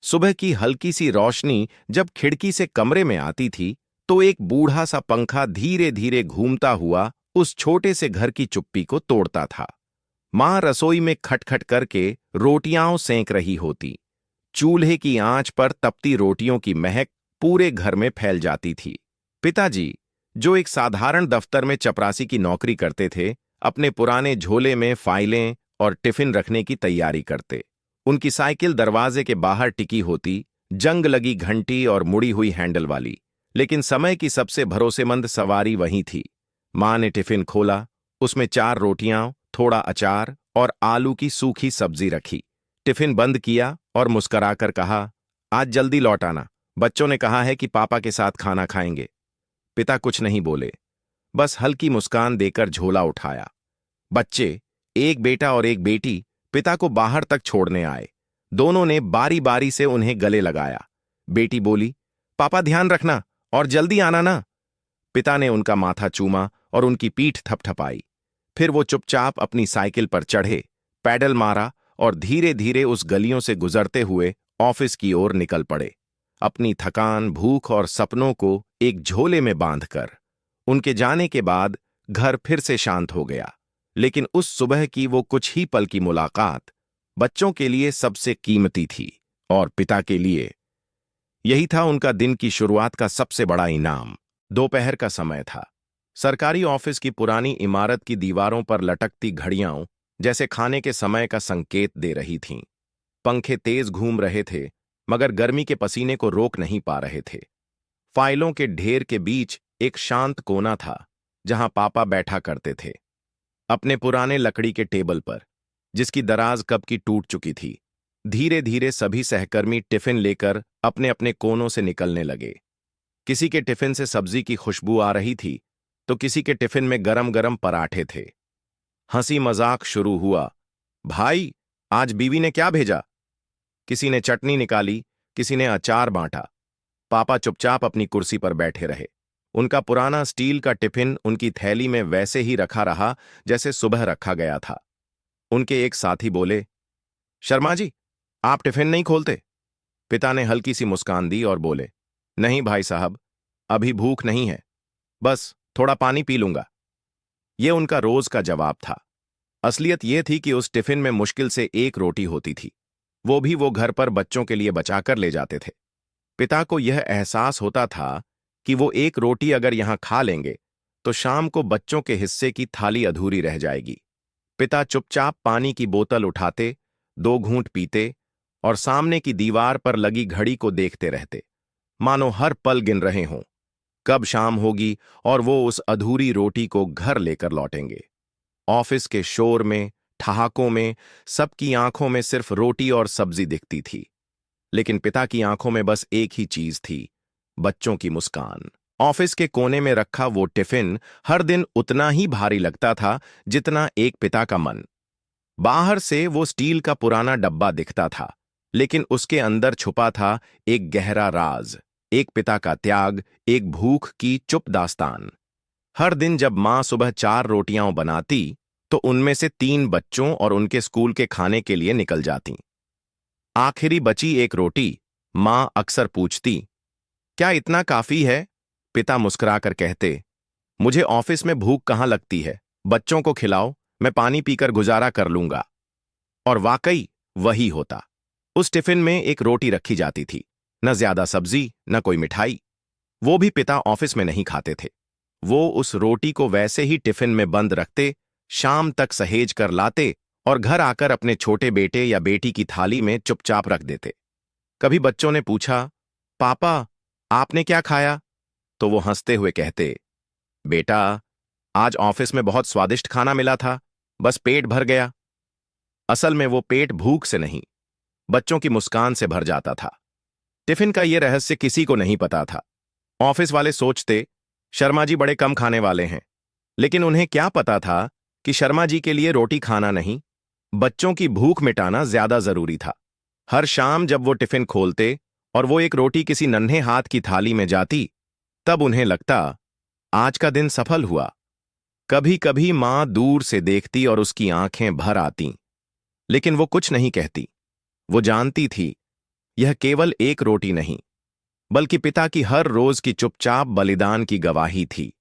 सुबह की हल्की सी रोशनी जब खिड़की से कमरे में आती थी तो एक बूढ़ा सा पंखा धीरे धीरे घूमता हुआ उस छोटे से घर की चुप्पी को तोड़ता था। मां रसोई में खटखट करके रोटियां सेंक रही होती। चूल्हे की आंच पर तपती रोटियों की महक पूरे घर में फैल जाती थी। पिताजी, जो एक साधारण दफ्तर में चपरासी की नौकरी करते थे, अपने पुराने झोले में फाइलें और टिफिन रखने की तैयारी करते। उनकी साइकिल दरवाजे के बाहर टिकी होती, जंग लगी घंटी और मुड़ी हुई हैंडल वाली, लेकिन समय की सबसे भरोसेमंद सवारी वही थी। मां ने टिफिन खोला, उसमें 4 रोटियां, थोड़ा अचार और आलू की सूखी सब्जी रखी। टिफिन बंद किया और मुस्कराकर कहा, आज जल्दी लौट आना, बच्चों ने कहा है कि पापा के साथ खाना खाएंगे। पिता कुछ नहीं बोले, बस हल्की मुस्कान देकर झोला उठाया। बच्चे, एक बेटा और एक बेटी, पिता को बाहर तक छोड़ने आए। दोनों ने बारी बारी से उन्हें गले लगाया। बेटी बोली, पापा ध्यान रखना और जल्दी आना ना। पिता ने उनका माथा चूमा और उनकी पीठ थपथपाई। फिर वो चुपचाप अपनी साइकिल पर चढ़े, पैडल मारा और धीरे धीरे उस गलियों से गुजरते हुए ऑफिस की ओर निकल पड़े, अपनी थकान, भूख और सपनों को एक झोले में बांधकर। उनके जाने के बाद घर फिर से शांत हो गया, लेकिन उस सुबह की वो कुछ ही पल की मुलाकात बच्चों के लिए सबसे कीमती थी और पिता के लिए यही था उनका दिन की शुरुआत का सबसे बड़ा इनाम। दोपहर का समय था। सरकारी ऑफिस की पुरानी इमारत की दीवारों पर लटकती घड़ियां जैसे खाने के समय का संकेत दे रही थीं। पंखे तेज घूम रहे थे, मगर गर्मी के पसीने को रोक नहीं पा रहे थे। फाइलों के ढेर के बीच एक शांत कोना था, जहां पापा बैठा करते थे, अपने पुराने लकड़ी के टेबल पर, जिसकी दराज कब की टूट चुकी थी। धीरे धीरे सभी सहकर्मी टिफिन लेकर अपने अपने कोनों से निकलने लगे। किसी के टिफिन से सब्जी की खुशबू आ रही थी, तो किसी के टिफिन में गरम गरम पराठे थे। हंसी मजाक शुरू हुआ। भाई, आज बीवी ने क्या भेजा? किसी ने चटनी निकाली, किसी ने अचार बांटा। पापा चुपचाप अपनी कुर्सी पर बैठे रहे। उनका पुराना स्टील का टिफिन उनकी थैली में वैसे ही रखा रहा जैसे सुबह रखा गया था। उनके एक साथी बोले, शर्मा जी, आप टिफिन नहीं खोलते? पिता ने हल्की सी मुस्कान दी और बोले, नहीं भाई साहब, अभी भूख नहीं है, बस थोड़ा पानी पी लूंगा। ये उनका रोज का जवाब था। असलियत यह थी कि उस टिफिन में मुश्किल से एक रोटी होती थी, वो भी वो घर पर बच्चों के लिए बचाकर ले जाते थे। पिता को यह एहसास होता था कि वो एक रोटी अगर यहां खा लेंगे तो शाम को बच्चों के हिस्से की थाली अधूरी रह जाएगी। पिता चुपचाप पानी की बोतल उठाते, 2 घूंट पीते और सामने की दीवार पर लगी घड़ी को देखते रहते, मानो हर पल गिन रहे हों कब शाम होगी और वो उस अधूरी रोटी को घर लेकर लौटेंगे। ऑफिस के शोर में, ठहाकों में, सबकी आंखों में सिर्फ रोटी और सब्जी दिखती थी, लेकिन पिता की आंखों में बस एक ही चीज थी, बच्चों की मुस्कान। ऑफिस के कोने में रखा वो टिफिन हर दिन उतना ही भारी लगता था जितना एक पिता का मन। बाहर से वो स्टील का पुराना डब्बा दिखता था, लेकिन उसके अंदर छुपा था एक गहरा राज, एक पिता का त्याग, एक भूख की चुप दास्तान। हर दिन जब मां सुबह 4 रोटियां बनाती, तो उनमें से 3 बच्चों और उनके स्कूल के खाने के लिए निकल जाती। आखिरी बची एक रोटी मां अक्सर पूछती, क्या इतना काफी है? पिता मुस्कुराकर कहते, मुझे ऑफिस में भूख कहाँ लगती है, बच्चों को खिलाओ, मैं पानी पीकर गुजारा कर लूंगा। और वाकई वही होता। उस टिफिन में एक रोटी रखी जाती थी, न ज्यादा सब्जी, न कोई मिठाई। वो भी पिता ऑफिस में नहीं खाते थे। वो उस रोटी को वैसे ही टिफिन में बंद रखते, शाम तक सहेज कर लाते और घर आकर अपने छोटे बेटे या बेटी की थाली में चुपचाप रख देते। कभी बच्चों ने पूछा, पापा, आपने क्या खाया? तो वो हंसते हुए कहते, बेटा, आज ऑफिस में बहुत स्वादिष्ट खाना मिला था, बस पेट भर गया। असल में वो पेट भूख से नहीं, बच्चों की मुस्कान से भर जाता था। टिफिन का ये रहस्य किसी को नहीं पता था। ऑफिस वाले सोचते, शर्मा जी बड़े कम खाने वाले हैं, लेकिन उन्हें क्या पता था कि शर्मा जी के लिए रोटी खाना नहीं, बच्चों की भूख मिटाना ज्यादा जरूरी था। हर शाम जब वो टिफिन खोलते और वो एक रोटी किसी नन्हे हाथ की थाली में जाती, तब उन्हें लगता, आज का दिन सफल हुआ। कभी कभी मां दूर से देखती और उसकी आंखें भर आतीं, लेकिन वो कुछ नहीं कहती। वो जानती थी, यह केवल एक रोटी नहीं, बल्कि पिता की हर रोज की चुपचाप बलिदान की गवाही थी।